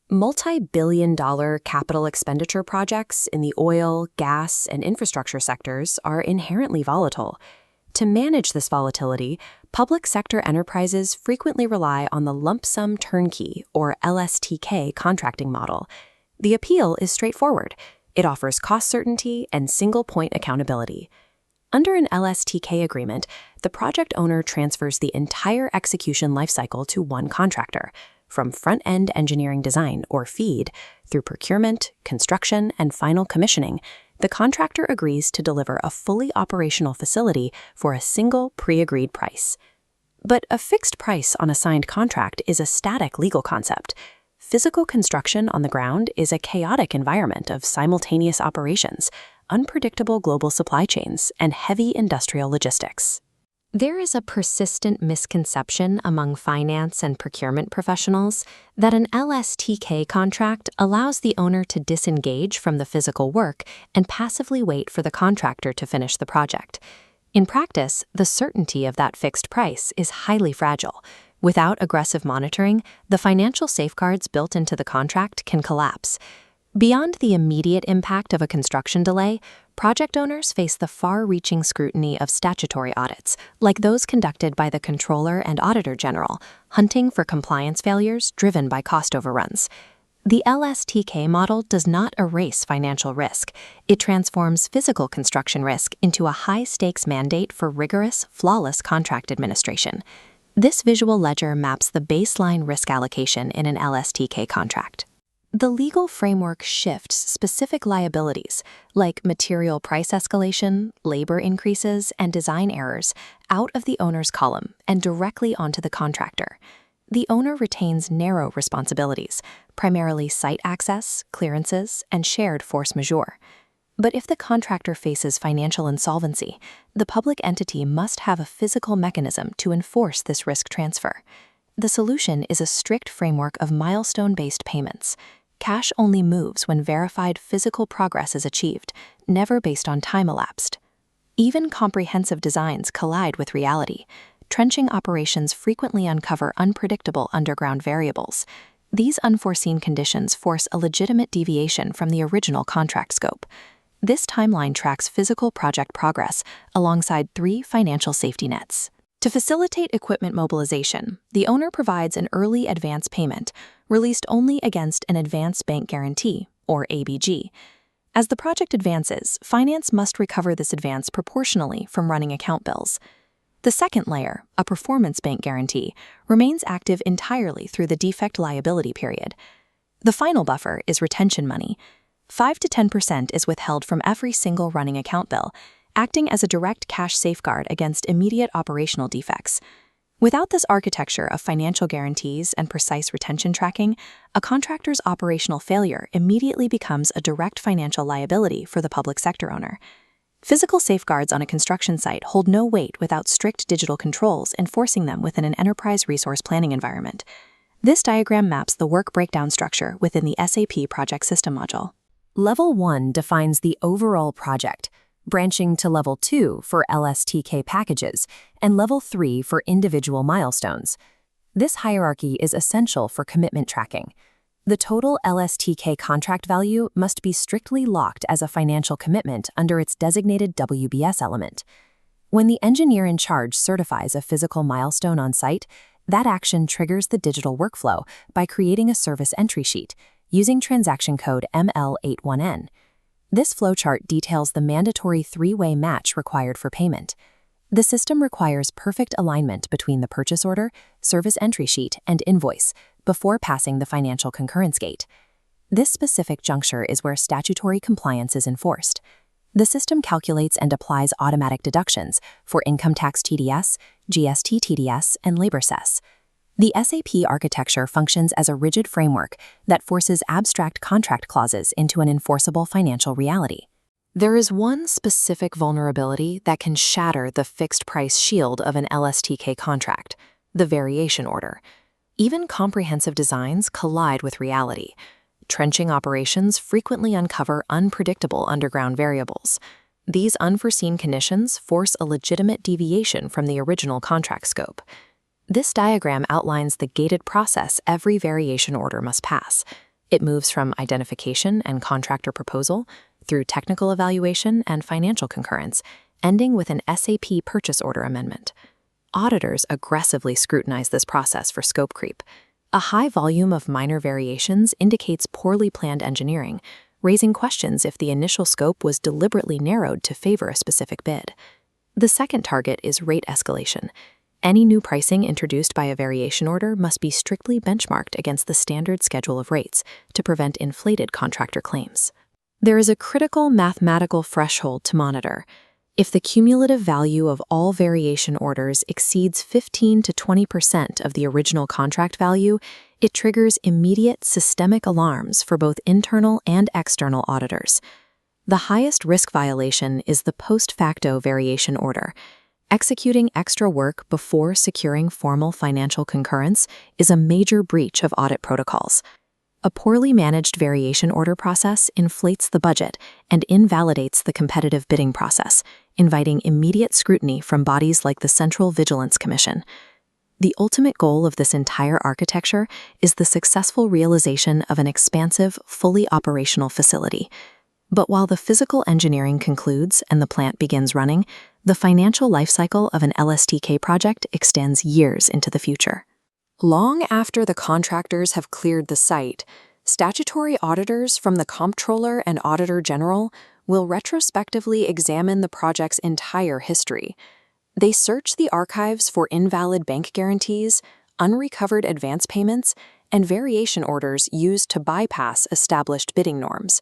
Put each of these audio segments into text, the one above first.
Multi-billion-dollar capital expenditure projects in the oil, gas, and infrastructure sectors are inherently volatile. To manage this volatility, public sector enterprises frequently rely on the lump sum turnkey, or LSTK, contracting model. The appeal is straightforward. It offers cost certainty and single-point accountability. Under an LSTK agreement, the project owner transfers the entire execution lifecycle to one contractor, from front-end engineering design, or FEED, through procurement, construction, and final commissioning. The contractor agrees to deliver a fully operational facility for a single pre-agreed price. But a fixed price on a signed contract is a static legal concept. Physical construction on the ground is a chaotic environment of simultaneous operations, unpredictable global supply chains, and heavy industrial logistics. There is a persistent misconception among finance and procurement professionals that an LSTK contract allows the owner to disengage from the physical work and passively wait for the contractor to finish the project. In practice, the certainty of that fixed price is highly fragile. Without aggressive monitoring, the financial safeguards built into the contract can collapse. Beyond the immediate impact of a construction delay, project owners face the far-reaching scrutiny of statutory audits, like those conducted by the Controller and Auditor General, hunting for compliance failures driven by cost overruns. The LSTK model does not erase financial risk. It transforms physical construction risk into a high-stakes mandate for rigorous, flawless contract administration. This visual ledger maps the baseline risk allocation in an LSTK contract. The legal framework shifts specific liabilities, like material price escalation, labor increases, and design errors, out of the owner's column and directly onto the contractor. The owner retains narrow responsibilities, primarily site access, clearances, and shared force majeure. But if the contractor faces financial insolvency, the public entity must have a physical mechanism to enforce this risk transfer. The solution is a strict framework of milestone-based payments. Cash only moves when verified physical progress is achieved, never based on time elapsed. Even comprehensive designs collide with reality. Trenching operations frequently uncover unpredictable underground variables. These unforeseen conditions force a legitimate deviation from the original contract scope. This timeline tracks physical project progress alongside 3 financial safety nets. To facilitate equipment mobilization, the owner provides an early advance payment, released only against an advance bank guarantee, or ABG. As the project advances, finance must recover this advance proportionally from running account bills. The second layer, a performance bank guarantee, remains active entirely through the defect liability period. The final buffer is retention money. 5 to 10% is withheld from every single running account bill, acting as a direct cash safeguard against immediate operational defects. Without this architecture of financial guarantees and precise retention tracking, a contractor's operational failure immediately becomes a direct financial liability for the public sector owner. Physical safeguards on a construction site hold no weight without strict digital controls enforcing them within an enterprise resource planning environment. This diagram maps the work breakdown structure within the SAP Project System module. Level 1 defines the overall project, branching to Level 2 for LSTK packages, and Level 3 for individual milestones. This hierarchy is essential for commitment tracking. The total LSTK contract value must be strictly locked as a financial commitment under its designated WBS element. When the engineer in charge certifies a physical milestone on site, that action triggers the digital workflow by creating a service entry sheet using transaction code ML81N. This flowchart details the mandatory 3-way match required for payment. The system requires perfect alignment between the purchase order, service entry sheet, and invoice before passing the financial concurrence gate. This specific juncture is where statutory compliance is enforced. The system calculates and applies automatic deductions for income tax TDS, GST TDS, and labor cess. The SAP architecture functions as a rigid framework that forces abstract contract clauses into an enforceable financial reality. There is one specific vulnerability that can shatter the fixed-price shield of an LSTK contract: the variation order. Even comprehensive designs collide with reality. Trenching operations frequently uncover unpredictable underground variables. These unforeseen conditions force a legitimate deviation from the original contract scope. This diagram outlines the gated process every variation order must pass. It moves from identification and contractor proposal through technical evaluation and financial concurrence, ending with an SAP purchase order amendment. Auditors aggressively scrutinize this process for scope creep. A high volume of minor variations indicates poorly planned engineering, raising questions if the initial scope was deliberately narrowed to favor a specific bid. The second target is rate escalation. Any new pricing introduced by a variation order must be strictly benchmarked against the standard schedule of rates to prevent inflated contractor claims. There is a critical mathematical threshold to monitor. If the cumulative value of all variation orders exceeds 15 to 20% of the original contract value, it triggers immediate systemic alarms for both internal and external auditors. The highest risk violation is the post facto variation order. Executing extra work before securing formal financial concurrence is a major breach of audit protocols. A poorly managed variation order process inflates the budget and invalidates the competitive bidding process, inviting immediate scrutiny from bodies like the Central Vigilance Commission. The ultimate goal of this entire architecture is the successful realization of an expansive, fully operational facility. But while the physical engineering concludes and the plant begins running, the financial lifecycle of an LSTK project extends years into the future. Long after the contractors have cleared the site, statutory auditors from the Comptroller and Auditor General will retrospectively examine the project's entire history. They search the archives for invalid bank guarantees, unrecovered advance payments, and variation orders used to bypass established bidding norms.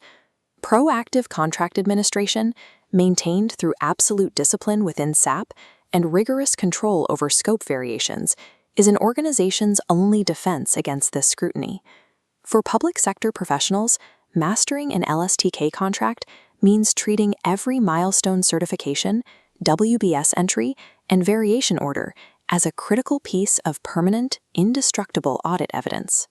Proactive contract administration, maintained through absolute discipline within SAP and rigorous control over scope variations, is an organization's only defense against this scrutiny. For public sector professionals, mastering an LSTK contract means treating every milestone certification, WBS entry, and variation order as a critical piece of permanent, indestructible audit evidence.